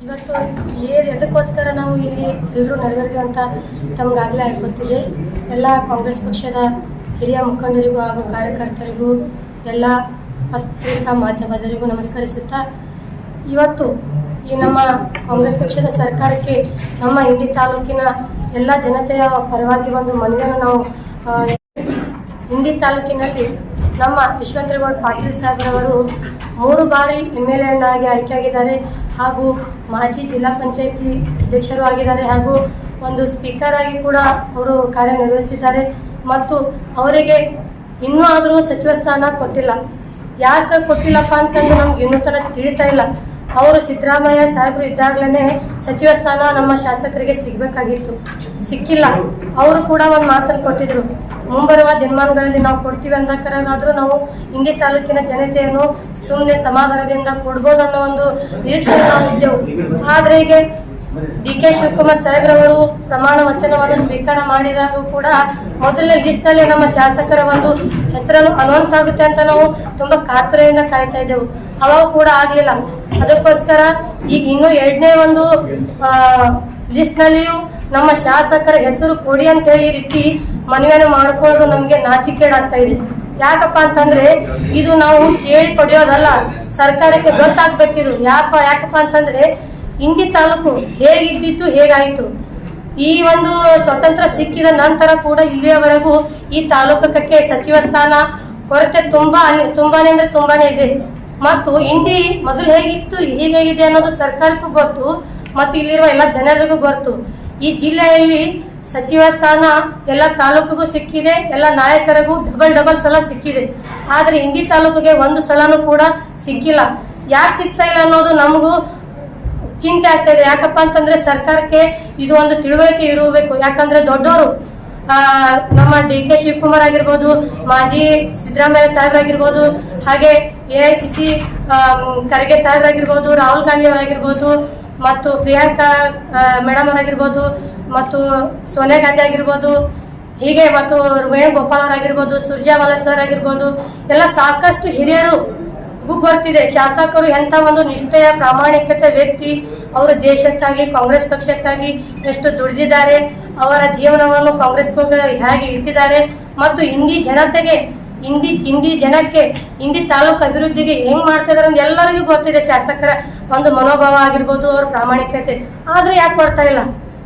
ಇವತ್ತು ಎದಕ್ಕೋಸ್ಕರ ನಾವು ಇಲ್ಲಿ ಎಲ್ಲರೂ ನೆರವೇರಿದೆ ಅಂತ ತಮಗಾಗಲೇ ಗೊತ್ತಿದೆ. ಎಲ್ಲ ಕಾಂಗ್ರೆಸ್ ಪಕ್ಷದ ಹಿರಿಯ ಮುಖಂಡರಿಗೂ ಹಾಗೂ ಕಾರ್ಯಕರ್ತರಿಗೂ ಎಲ್ಲ ಪತ್ರಿಕಾ ಮಾಧ್ಯಮದವರಿಗೂ ನಮಸ್ಕರಿಸುತ್ತಾ, ಇವತ್ತು ಈ ನಮ್ಮ ಕಾಂಗ್ರೆಸ್ ಪಕ್ಷದ ಸರ್ಕಾರಕ್ಕೆ ನಮ್ಮ ಇಂಡಿ ತಾಲೂಕಿನ ಎಲ್ಲ ಜನತೆಯ ಪರವಾಗಿ ಒಂದು ಮನವಿಯನ್ನು ನಾವು ಇಂಡಿ ತಾಲೂಕಿನಲ್ಲಿ ನಮ್ಮ ಯಶವಂತೇಗೌಡ ಪಾಟೀಲ್ ಸಾಹೇಬ್ರವರು 3 ಬಾರಿ MLA ಆಗಿ ಆಯ್ಕೆಯಾಗಿದ್ದಾರೆ ಹಾಗೂ ಮಾಜಿ ಜಿಲ್ಲಾ ಪಂಚಾಯತಿ ಅಧ್ಯಕ್ಷರು ಆಗಿದ್ದಾರೆ ಹಾಗೂ ಒಂದು ಸ್ಪೀಕರ್ ಆಗಿ ಕೂಡ ಅವರು ಕಾರ್ಯನಿರ್ವಹಿಸಿದ್ದಾರೆ. ಮತ್ತು ಅವರಿಗೆ ಇನ್ನೂ ಆದರೂ ಸಚಿವ ಸ್ಥಾನ ಕೊಟ್ಟಿಲ್ಲ. ಯಾಕೆ ಕೊಟ್ಟಿಲ್ಲಪ್ಪ ಅಂತಂದು ನಮ್ಗೆ ಇನ್ನೂ ತನಕ ತಿಳಿತಾ ಇಲ್ಲ. ಅವರು ಸಿದ್ದರಾಮಯ್ಯ ಸಾಹೇಬರು ಇದ್ದಾಗಲೇ ಸಚಿವ ಸ್ಥಾನ ನಮ್ಮ ಶಾಸಕರಿಗೆ ಸಿಗಬೇಕಾಗಿತ್ತು, ಸಿಕ್ಕಿಲ್ಲ. ಅವರು ಕೂಡ ಒಂದು ಮಾತನ್ನು ಕೊಟ್ಟಿದ್ರು, ಮುಂಬರುವ ದಿನಮಾನಗಳಲ್ಲಿ ನಾವು ಕೊಡ್ತೀವಿ ಅಂದಕರಾಗಾದರೂ ನಾವು ಇಂಡಿ ತಾಲೂಕಿನ ಜನತೆಯನ್ನು ಸುಮ್ಮನೆ ಸಮಾಧಾನದಿಂದ ಕೊಡ್ಬೋದು ಅನ್ನೋ ಒಂದು ನಿರೀಕ್ಷೆ ನಾವು ಇದ್ದೆವು. ಆದರೆ ಈಗ DK ಶಿವಕುಮಾರ್ ಸಾಹೇಬ್ರವರು ಪ್ರಮಾಣ ವಚನವನ್ನು ಸ್ವೀಕಾರ ಮಾಡಿದಾಗ ಕೂಡ ಮೊದಲನೇ ಲಿಸ್ಟ್ನಲ್ಲಿ ನಮ್ಮ ಶಾಸಕರ ಒಂದು ಹೆಸರನ್ನು ಅನೌನ್ಸ್ ಆಗುತ್ತೆ ಅಂತ ನಾವು ತುಂಬ ಕಾತುರೆಯಿಂದ ಕಾಯ್ತಾ ಇದ್ದೆವು. ಅವಾಗ ಕೂಡ ಆಗಲಿಲ್ಲ. ಅದಕ್ಕೋಸ್ಕರ ಈಗ ಇನ್ನೂ 2ನೇ ಒಂದು ಲಿಸ್ಟ್ನಲ್ಲಿಯೂ ನಮ್ಮ ಶಾಸಕರ ಹೆಸರು ಕೊಡಿ ಅಂತ ಹೇಳಿ ಈ ರೀತಿ ಮನವಿಯನ್ನು ಮಾಡ್ಕೊಳ್ಳೋದು ನಮಗೆ ನಾಚಿಕೆಡಾಗ್ತಾ ಇದೆ. ಯಾಕಪ್ಪ ಅಂತಂದ್ರೆ ಇದು ನಾವು ಕೇಳಿ ಪಡೆಯೋದಲ್ಲ, ಸರ್ಕಾರಕ್ಕೆ ಗೊತ್ತಾಗ್ಬೇಕಿದು. ಯಾಕಪ್ಪ ಅಂತಂದ್ರೆ ಇಂಡಿ ತಾಲೂಕು ಹೇಗಿದ್ದಿತ್ತು, ಹೇಗಾಯಿತು. ಈ ಒಂದು ಸ್ವತಂತ್ರ ಸಿಕ್ಕಿದ ನಂತರ ಕೂಡ ಇಲ್ಲಿಯವರೆಗೂ ಈ ತಾಲೂಕಕ್ಕೆ ಸಚಿವ ಸ್ಥಾನ ಕೊರತೆ ತುಂಬಾನೇ ಅಂದ್ರೆ ತುಂಬಾನೇ ಇದೆ. ಮತ್ತು ಇಂಡಿ ಮೊದಲು ಹೇಗಿತ್ತು, ಹೀಗಿದೆ ಅನ್ನೋದು ಸರ್ಕಾರಕ್ಕೂ ಗೊತ್ತು ಮತ್ತು ಇಲ್ಲಿರುವ ಎಲ್ಲ ಜನರಿಗೂ ಗೊತ್ತು. ಈ ಜಿಲ್ಲೆಯಲ್ಲಿ ಸಚಿವ ಸ್ಥಾನ ಎಲ್ಲ ತಾಲೂಕಿಗೂ ಸಿಕ್ಕಿದೆ, ಎಲ್ಲ ನಾಯಕರಿಗೂ ಡಬಲ್ ಸಲ ಸಿಕ್ಕಿದೆ. ಆದ್ರೆ ಇಂಡಿ ತಾಲೂಕಿಗೆ ಒಂದು ಸಲನೂ ಕೂಡ ಸಿಕ್ಕಿಲ್ಲ. ಯಾಕೆ ಸಿಗ್ತಾ ಇಲ್ಲ ಅನ್ನೋದು ನಮಗೂ ಚಿಂತೆ ಆಗ್ತಾ ಇದೆ. ಯಾಕಪ್ಪ ಅಂತಂದ್ರೆ ಸರ್ಕಾರಕ್ಕೆ ಇದು ಒಂದು ತಿಳುವಳಿಕೆ ಇರಬೇಕು. ಯಾಕಂದ್ರೆ ದೊಡ್ಡವರು ನಮ್ಮ DK ಶಿವಕುಮಾರ್ ಆಗಿರ್ಬೋದು, ಮಾಜಿ ಸಿದ್ದರಾಮಯ್ಯ ಸಾಹೇಬ್ರಾಗಿರ್ಬೋದು, ಹಾಗೆ AICC ಖರ್ಗೆ ಸಾಹೇಬ್ರಾಗಿರ್ಬೋದು, ರಾಹುಲ್ ಗಾಂಧಿ ಅವರಾಗಿರ್ಬೋದು, ಮತ್ತು ಪ್ರಿಯಾಂಕಾ ಮೇಡಮ್ ಅವರಾಗಿರ್ಬೋದು, ಮತ್ತು ಸೋನಿಯಾ ಗಾಂಧಿ ಆಗಿರ್ಬೋದು, ಹೀಗೆ ಮತ್ತು ವೇಣುಗೋಪಾಲ್ ಅವರಾಗಿರ್ಬೋದು, ಸುರ್ಜೇವಾಲಾ ಸರ್ ಆಗಿರ್ಬೋದು, ಎಲ್ಲ ಸಾಕಷ್ಟು ಹಿರಿಯರು ಗೊತ್ತಿದೆ. ಶಾಸಕರು ಎಂಥ ಒಂದು ನಿಷ್ಠೆಯ ಪ್ರಾಮಾಣಿಕತೆ ವ್ಯಕ್ತಿ. ಅವರು ದೇಶಕ್ಕಾಗಿ, ಕಾಂಗ್ರೆಸ್ ಪಕ್ಷಕ್ಕಾಗಿ ಎಷ್ಟು ದುಡಿದಿದ್ದಾರೆ, ಅವರ ಜೀವನವನ್ನು ಕಾಂಗ್ರೆಸ್ಗೆ ಹೇಗೆ ಇಟ್ಟಿದ್ದಾರೆ ಮತ್ತು ಇಂಡಿ ಜನತೆಗೆ, ಇಂಡಿ ಜನಕ್ಕೆ, ಇಂಡಿ ತಾಲೂಕು ಅಭಿವೃದ್ಧಿಗೆ ಹೆಂಗ್ ಮಾಡ್ತಾ ಇದಾರೆ ಅಂತ ಎಲ್ಲರಿಗೂ ಗೊತ್ತಿದೆ. ಶಾಸಕರ ಒಂದು ಮನೋಭಾವ ಆಗಿರ್ಬೋದು, ಅವ್ರ ಪ್ರಾಮಾಣಿಕತೆ. ಆದ್ರೂ ಯಾಕೆ ಕೊಡ್ತಾ ಇಲ್ಲ,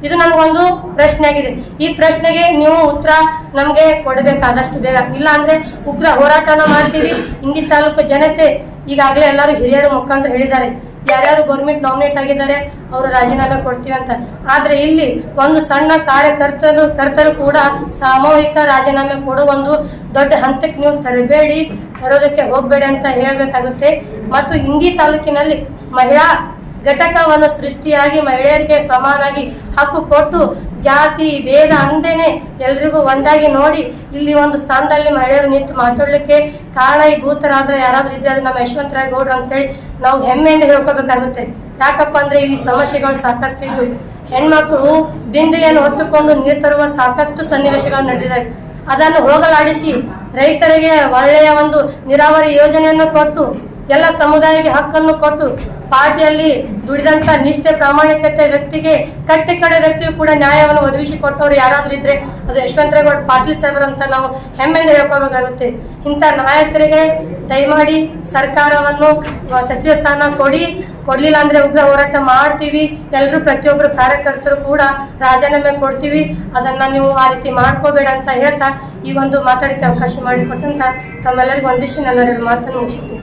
ಇದು ನಮಗೊಂದು ಪ್ರಶ್ನೆ ಆಗಿದೆ. ಈ ಪ್ರಶ್ನೆಗೆ ನೀವು ಉತ್ತರ ನಮಗೆ ಕೊಡಬೇಕಾದಷ್ಟು ಬೇಗ, ಇಲ್ಲ ಅಂದ್ರೆ ಉಗ್ರ ಹೋರಾಟನ ಮಾಡ್ತೀವಿ. ಇಂಡಿ ತಾಲೂಕು ಜನತೆ ಈಗಾಗಲೇ ಎಲ್ಲರೂ ಹಿರಿಯರು ಮುಖಂಡರು ಹೇಳಿದ್ದಾರೆ, ಯಾರ್ಯಾರು ಗೌರ್ಮೆಂಟ್ ನಾಮಿನೇಟ್ ಆಗಿದ್ದಾರೆ ಅವರು ರಾಜೀನಾಮೆ ಕೊಡ್ತೀವಿ ಅಂತ. ಆದ್ರೆ ಇಲ್ಲಿ ಒಂದು ಸಣ್ಣ ಕಾರ್ಯಕರ್ತರು ಕೂಡ ಸಾಮೂಹಿಕ ರಾಜೀನಾಮೆ ಕೊಡುವ ಒಂದು ದೊಡ್ಡ ಹಂತಕ್ಕೆ ನೀವು ತರೋದಕ್ಕೆ ಹೋಗ್ಬೇಡಿ ಅಂತ ಹೇಳ್ಬೇಕಾಗುತ್ತೆ. ಮತ್ತು ಇಂಡಿ ತಾಲೂಕಿನಲ್ಲಿ ಮಹಿಳಾ ಘಟಕವನ್ನು ಸೃಷ್ಟಿಯಾಗಿ ಮಹಿಳೆಯರಿಗೆ ಸಮಾನಾಗಿ ಹಕ್ಕು ಕೊಟ್ಟು ಜಾತಿ ಭೇದ ಅಂದೇನೆ ಎಲ್ರಿಗೂ ಒಂದಾಗಿ ನೋಡಿ ಇಲ್ಲಿ ಒಂದು ಸ್ಥಾನದಲ್ಲಿ ಮಹಿಳೆಯರು ನಿಂತು ಮಾತಾಡ್ಲಿಕ್ಕೆ ಕಾರಣೀಭೂತರಾದ್ರೆ ಯಾರಾದ್ರೂ ಇದ್ರೆ ಅದು ನಮ್ಮ ಯಶವಂತರಾಯಗೌಡ್ರು ಅಂತೇಳಿ ನಾವು ಹೆಮ್ಮೆಯಿಂದ ಹೇಳ್ಕೋಬೇಕಾಗುತ್ತೆ. ಯಾಕಪ್ಪ ಅಂದ್ರೆ ಇಲ್ಲಿ ಸಮಸ್ಯೆಗಳು ಸಾಕಷ್ಟು ಇದ್ದು, ಹೆಣ್ಮಕ್ಳು ಬಿಂದೆಯನ್ನು ಹೊತ್ತುಕೊಂಡು ನೀರು ತರುವ ಸಾಕಷ್ಟು ಸನ್ನಿವೇಶಗಳು ನಡೆದಿದೆ. ಅದನ್ನು ಹೋಗಲಾಡಿಸಿ ರೈತರಿಗೆ ಒಳ್ಳೆಯ ಒಂದು ನೀರಾವರಿ ಯೋಜನೆಯನ್ನು ಕೊಟ್ಟು ಎಲ್ಲ ಸಮುದಾಯಕ್ಕೆ ಹಕ್ಕನ್ನು ಕೊಟ್ಟು ಪಾರ್ಟಿಯಲ್ಲಿ ದುಡಿದಂತ ನಿಷ್ಠೆ ಪ್ರಾಮಾಣಿಕತೆ ವ್ಯಕ್ತಿಗೆ ಕಟ್ಟೆ ವ್ಯಕ್ತಿಯು ಕೂಡ ನ್ಯಾಯವನ್ನು ಒದಗಿಸಿಕೊಟ್ಟವರು ಯಾರಾದ್ರೂ ಇದ್ರೆ ಅದು ಯಶವಂತೇಗೌಡ ಪಾಟೀಲ್ ಸಾಹೇಬ್ರು ಅಂತ ನಾವು ಹೆಮ್ಮೆಯಿಂದ ಹೇಳ್ಕೋಬೇಕಾಗುತ್ತೆ. ಇಂಥ ನಾಯಕರಿಗೆ ದಯಮಾಡಿ ಸರ್ಕಾರವನ್ನು ಸಚಿವ ಸ್ಥಾನ ಕೊಡ್ಲಿಲ್ಲ ಅಂದ್ರೆ ಉಗ್ರ ಹೋರಾಟ ಮಾಡ್ತೀವಿ. ಎಲ್ಲರೂ ಪ್ರತಿಯೊಬ್ಬರು ಕಾರ್ಯಕರ್ತರು ಕೂಡ ರಾಜೀನಾಮೆ ಕೊಡ್ತೀವಿ. ಅದನ್ನ ನೀವು ಆ ರೀತಿ ಮಾಡ್ಕೋಬೇಡ ಅಂತ ಹೇಳ್ತಾ ಈ ಒಂದು ಮಾತಾಡಕ್ಕೆ ಅವಕಾಶ ಮಾಡಿಕೊಟ್ಟಂತ ತಮ್ಮೆಲ್ಲರಿಗೂ ಒಂದಿಷ್ಟು ನನ್ನ 2 ಮಾತನ್ನು ಮುಗಿಸುತ್ತೀನಿ.